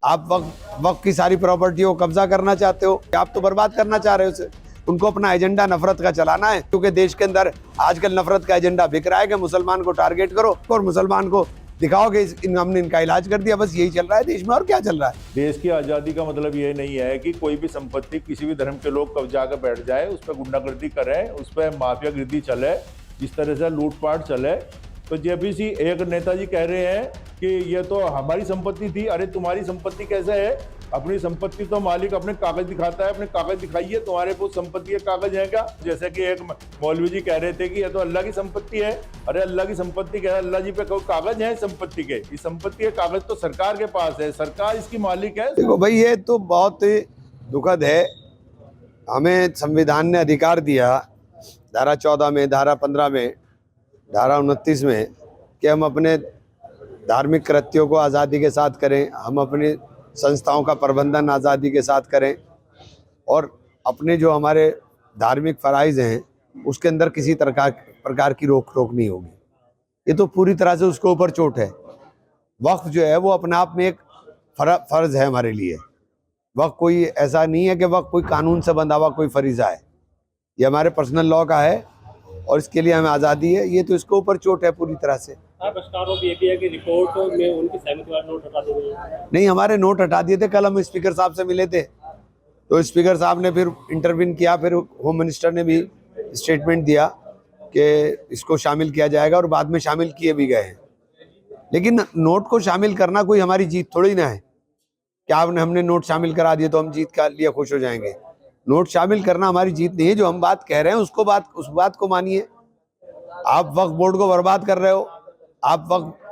आप वक्त की सारी प्रॉपर्टी को कब्जा करना चाहते हो, आप तो बर्बाद करना चाह रहे हो उसे। उनको अपना एजेंडा नफरत का चलाना है, क्योंकि देश के अंदर आजकल नफरत का एजेंडा बिक रहा है कि मुसलमान को टारगेट करो और मुसलमान को दिखाओ कि हमने इनका इलाज कर दिया। बस यही चल रहा है देश में, और क्या चल रहा है। देश की आज़ादी का मतलब ये नहीं है कि कोई भी संपत्ति किसी भी धर्म के लोग कब्जा कर बैठ जाए, उस पर गुंडागर्दी करें, उस पर माफियागिरी चले, जिस तरह से लूटपाट चले। तो जेपीसी एक नेताजी कह रहे हैं कि ये तो हमारी संपत्ति थी। अरे तुम्हारी संपत्ति कैसे है? अपनी संपत्ति तो मालिक अपने कागज दिखाता है, अपने कागज दिखाइए। तुम्हारे पास संपत्ति के कागज है क्या? जैसे कि एक मौलवी जी कह रहे थे कि ये तो अल्लाह की संपत्ति है। अरे अल्लाह की संपत्ति क्या है? अल्लाह जी पे कोई कागज है संपत्ति के? इस संपत्ति के कागज तो सरकार के पास है, सरकार इसकी मालिक है। देखो भाई, ये तो बहुत ही दुखद है। हमें संविधान ने अधिकार दिया, धारा 14 में, धारा 15 में, धारा 29 में, कि हम अपने धार्मिक कृत्यों को आज़ादी के साथ करें, हम अपनी संस्थाओं का प्रबंधन आज़ादी के साथ करें, और अपने जो हमारे धार्मिक फ़राइज़ हैं उसके अंदर किसी प्रकार की रोक टोक नहीं होगी। ये तो पूरी तरह से उसके ऊपर चोट है। वक्फ जो है वो अपने आप में एक फ़र्ज़ है हमारे लिए। वक्फ कोई ऐसा नहीं है कि वक्फ कोई कानून से बंधा हुआ कोई फरीज़ा है। ये हमारे पर्सनल लॉ का है और इसके लिए हमें आज़ादी है। ये तो इसके ऊपर चोट है पूरी तरह से। ये भी है कि रिपोर्ट में उनकी सहमति वाला नोट हटा दिए। नहीं, हमारे नोट हटा दिए थे। कल हम स्पीकर साहब से मिले थे, तो स्पीकर साहब ने फिर इंटरवीन किया, फिर होम मिनिस्टर ने भी स्टेटमेंट दिया कि इसको शामिल किया जाएगा, और बाद में शामिल किए भी गए हैं। लेकिन नोट को शामिल करना कोई हमारी जीत थोड़ी ना है कि हमने नोट शामिल करा दिए तो हम जीत का लिए खुश हो जाएंगे। नोट शामिल करना हमारी जीत नहीं है। जो हम बात कह रहे हैं उस बात को मानिए। आप वक्फ बोर्ड को बर्बाद कर रहे हो, आप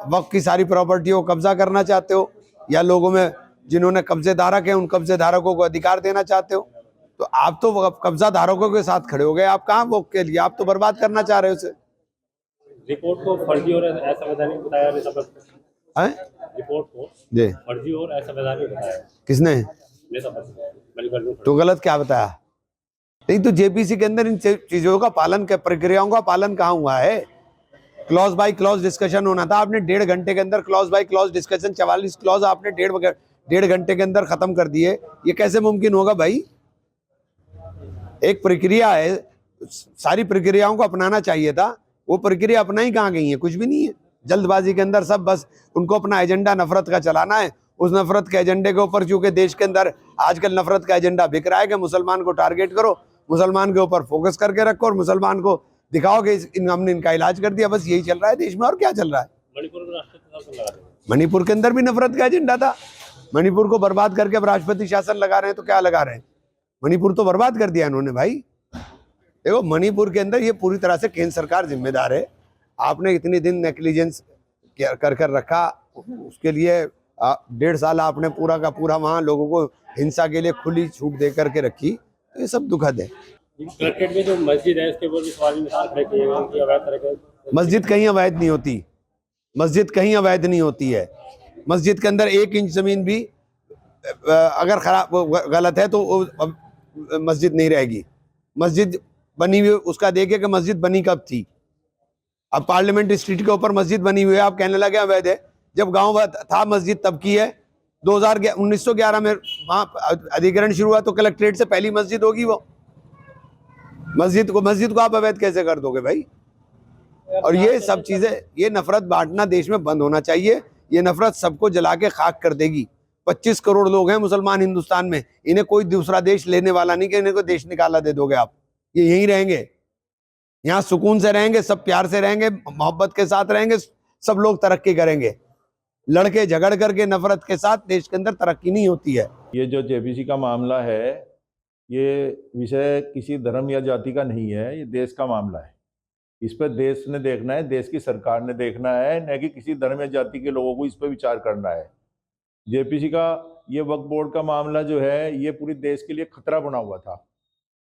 वक्फ की सारी प्रॉपर्टी को कब्जा करना चाहते हो, या लोगों में जिन्होंने कब्जेदारक हैं उन कब्जेदारकों को अधिकार देना चाहते हो, तो आप तो कब्जा धारकों के साथ खड़े हो गए। आप कहाँ वक्फ के लिए, आप तो बर्बाद करना चाह रहे हो उसे। रिपोर्ट को फर्जी और असंवैधानिक बताया। रिपोर्ट को जी फर्जी और असंवैधानिक बताया। किसने? तो तो गलत क्या बताया? नहीं, तो जेपीसी के अंदर इन चीजों का पालन, प्रक्रियाओं का पालन कहाँ हुआ है? क्लॉज बाय क्लॉज डिस्कशन होना था। आपने 1.5 घंटे के अंदर clause by clause discussion, 44 clause आपने 1.5 घंटे के अंदर खत्म कर दिए। ये कैसे मुमकिन होगा भाई? एक प्रक्रिया है, सारी प्रक्रियाओं को अपनाना चाहिए था। वो प्रक्रिया अपनाई कहाँ गई है? कुछ भी नहीं है। जल्दबाजी के अंदर सब, बस उनको अपना एजेंडा नफरत का चलाना है। उस नफरत के एजेंडे के ऊपर, चूंकि देश के अंदर आजकल नफरत का एजेंडा बिक रहा है कि मुसलमान को टारगेट करो, मुसलमान के ऊपर फोकस करके रखो, और मुसलमान को दिखाओ कि हमने इनका इलाज कर दिया। बस यही चल रहा है देश में, और क्या चल रहा है। मणिपुर के अंदर भी नफरत का एजेंडा था। मणिपुर को बर्बाद करके अब राष्ट्रपति शासन लगा रहे हैं, तो क्या लगा रहे हैं? मणिपुर तो बर्बाद कर दिया इन्होंने भाई। देखो, मणिपुर के अंदर ये पूरी तरह से केंद्र सरकार जिम्मेदार है। आपने इतने दिन नेग्लिजेंस कर रखा, उसके लिए 1.5 साल आपने पूरा का पूरा वहाँ लोगों को हिंसा के लिए खुली छूट दे करके रखी। तो ये सब दुखद है। कलेक्ट्रेट में जो मस्जिद है उसके ऊपर भी सवाल निशान खड़े किए गए कि अवैध तरह के। मस्जिद कहीं अवैध नहीं होती। मस्जिद कहीं अवैध नहीं होती है। मस्जिद के अंदर 1 इंच जमीन भी अगर खराब गलत है तो मस्जिद नहीं रहेगी। मस्जिद बनी हुई, उसका देखिए कि मस्जिद बनी कब थी। अब पार्लियामेंट स्ट्रीट के ऊपर मस्जिद बनी हुई है, आप कहने लगे अवैध है। जब गांव था मस्जिद तब की है। 1911 में वहाँ अधिग्रहण शुरू हुआ, तो कलेक्ट्रेट से पहली मस्जिद होगी वो। मस्जिद को आप अवैध कैसे कर दोगे भाई? और ये सब चीजें, ये नफरत बांटना देश में बंद होना चाहिए। ये नफरत सबको जला के खाक कर देगी। 25 करोड़ लोग हैं मुसलमान हिंदुस्तान में। इन्हें कोई दूसरा देश लेने वाला नहीं कि इन्हें कोई देश निकाला दे दोगे आप। ये यहीं रहेंगे, यहाँ सुकून से रहेंगे, सब प्यार से रहेंगे, मोहब्बत के साथ रहेंगे, सब लोग तरक्की करेंगे। लड़के झगड़ करके नफरत के साथ देश के अंदर तरक्की नहीं होती है। ये जो जेपीसी का मामला है, ये विषय किसी धर्म या जाति का नहीं है, ये देश का मामला है। इस पर देश ने देखना है, देश की सरकार ने देखना है, न कि किसी धर्म या जाति के लोगों को इस पर विचार करना है। जेपीसी का ये वक्फ बोर्ड का मामला जो है, ये पूरी देश के लिए खतरा बना हुआ था।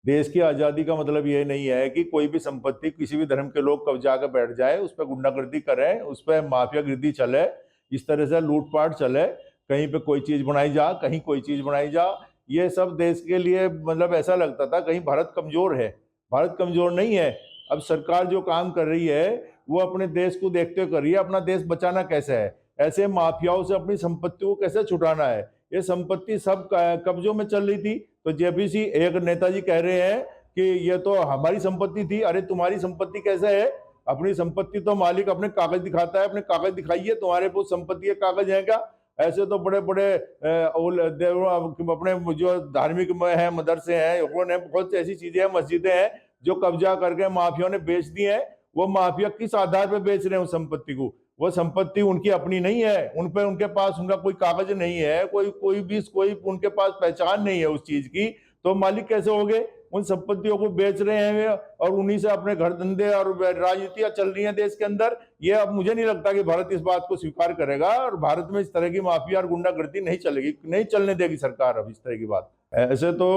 देश की आज़ादी का मतलब ये नहीं है कि कोई भी संपत्ति किसी भी धर्म के लोग कब्जा कर बैठ जाए, उस पर गुंडागर्दी करें, उस पर माफियागिरी चले, इस तरह से लूटपाट चले, कहीं पे कोई चीज़ बनाई जा, कहीं कोई चीज़ बनाई जा। ये सब देश के लिए, मतलब ऐसा लगता था कहीं भारत कमज़ोर है। भारत कमज़ोर नहीं है। अब सरकार जो काम कर रही है वो अपने देश को देखते हुए कर रही है। अपना देश बचाना कैसे है, ऐसे माफियाओं से अपनी संपत्ति को कैसे छुटाना है, ये संपत्ति सब कब्जों में चल रही थी। तो जेपीसी एक नेताजी कह रहे हैं कि ये तो हमारी संपत्ति थी। अरे तुम्हारी संपत्ति कैसे है? अपनी संपत्ति तो मालिक अपने कागज दिखाता है, अपने कागज दिखाइए, तुम्हारे पास संपत्ति के कागज है क्या? ऐसे तो बड़े बड़े अपने जो धार्मिक है मदरसे हैं, उन्होंने बहुत ऐसी चीजें हैं, मस्जिदें हैं जो कब्जा करके माफिया ने बेच दी है। वो माफिया किस आधार पर बेच रहे हैं उस संपत्ति को? वो संपत्ति उनकी अपनी नहीं है, उनके पास उनका कोई कागज नहीं है, कोई उनके पास पहचान नहीं है उस चीज की। तो मालिक कैसे हो गए? उन संपत्तियों को बेच रहे हैं और उन्हीं से अपने घर धंधे और राजनीतियां चल रही हैं देश के अंदर। ये अब मुझे नहीं लगता कि भारत इस बात को स्वीकार करेगा, और भारत में इस तरह की माफिया और गुंडागर्दी नहीं चलेगी, नहीं चलने देगी सरकार अब इस तरह की बात। ऐसे तो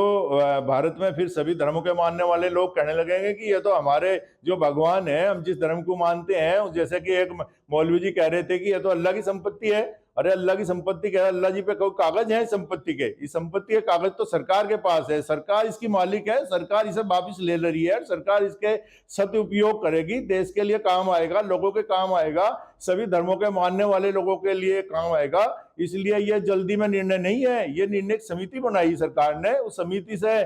भारत में फिर सभी धर्मों के मानने वाले लोग कहने लगेंगे कि ये तो हमारे जो भगवान है, हम जिस धर्म को मानते हैं, जैसे कि एक मौलवी जी कह रहे थे कि ये तो अल्लाह की संपत्ति है। अरे अल्लाह की संपत्ति क्या है? अल्लाह जी पे कोई कागज है संपत्ति के? इस संपत्ति के कागज तो सरकार के पास है, सरकार इसकी मालिक है, सरकार इसे वापिस ले रही है, सरकार इसके सदुपयोग करेगी, देश के लिए काम आएगा, लोगों के काम आएगा, सभी धर्मों के मानने वाले लोगों के लिए काम आएगा। इसलिए ये जल्दी में निर्णय नहीं है, ये निर्णय समिति बनाई सरकार ने, उस समिति से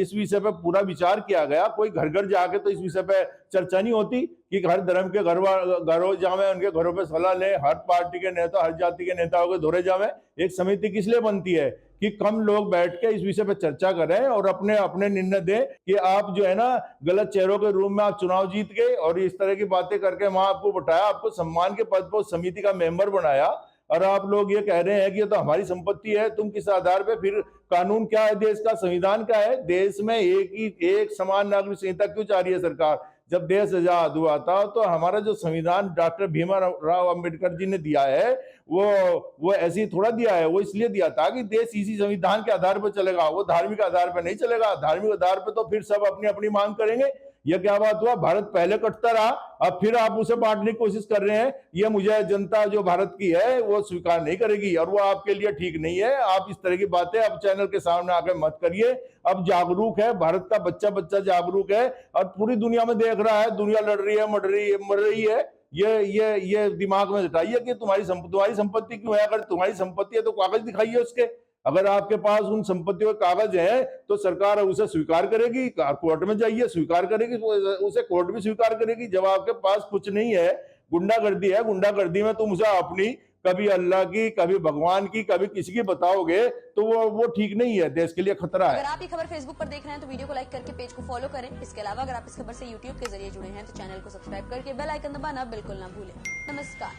इस विषय पे पूरा विचार किया गया। कोई घर घर जाके तो इस विषय पे चर्चा नहीं होती कि हर धर्म के घरों जावे, उनके घरों पे सलाह ले, हर पार्टी के नेता, हर जाति के नेताओं के दौरे जावे। एक समिति किस लिए बनती है? कि कम लोग बैठ के इस विषय पे चर्चा करें और अपने अपने निर्णय दें कि आप जो है ना गलत चेहरों के रूप में आप चुनाव जीत गए और इस तरह की बातें करके वहां आपको बैठाया, आपको सम्मान के पद पर समिति का मेंबर बनाया, और आप लोग ये कह रहे हैं कि ये तो हमारी संपत्ति है। तुम किस आधार पे? फिर कानून क्या है देश का? संविधान क्या है? देश में एक समान नागरिक संहिता क्यों चाह रही है सरकार? जब देश आजाद हुआ था तो हमारा जो संविधान डॉक्टर भीमराव अंबेडकर जी ने दिया है, वो ऐसे ही थोड़ा दिया है। वो इसलिए दिया था कि देश इसी संविधान के आधार पर चलेगा, वो धार्मिक आधार पर नहीं चलेगा। धार्मिक आधार पर तो फिर सब अपनी अपनी मांग करेंगे। यह क्या बात हुआ? भारत पहले कटता रहा, अब फिर आप उसे बांटने की कोशिश कर रहे हैं। यह मुझे जनता जो भारत की है वो स्वीकार नहीं करेगी, और वो आपके लिए ठीक नहीं है। आप इस तरह की बातें अब चैनल के सामने आकर मत करिए। अब जागरूक है भारत का बच्चा जागरूक है, और पूरी दुनिया में देख रहा है, दुनिया लड़ रही है, मर रही है। ये दिमाग में हटाइए कि तुम्हारी संपत्ति क्यों है? अगर तुम्हारी संपत्ति है तो कागज दिखाइए उसके। अगर आपके पास उन संपत्तियों के कागज हैं तो सरकार उसे स्वीकार करेगी, कोर्ट में जाइए, स्वीकार करेगी, उसे कोर्ट भी स्वीकार करेगी। जब आपके पास कुछ नहीं है, गुंडागर्दी है, गुंडागर्दी में तुम उसे अपनी कभी अल्लाह की, कभी भगवान की, कभी किसी की बताओगे तो वो ठीक नहीं है, देश के लिए खतरा है। अगर आप ये खबर फेसबुक पर देख रहे हैं तो वीडियो को लाइक करके पेज को फॉलो करें। इसके अलावा अगर आप इस खबर से यूट्यूब के जरिए जुड़े हैं तो चैनल को सब्सक्राइब करके बेल आइकन दबाना बिल्कुल ना भूलें। नमस्कार।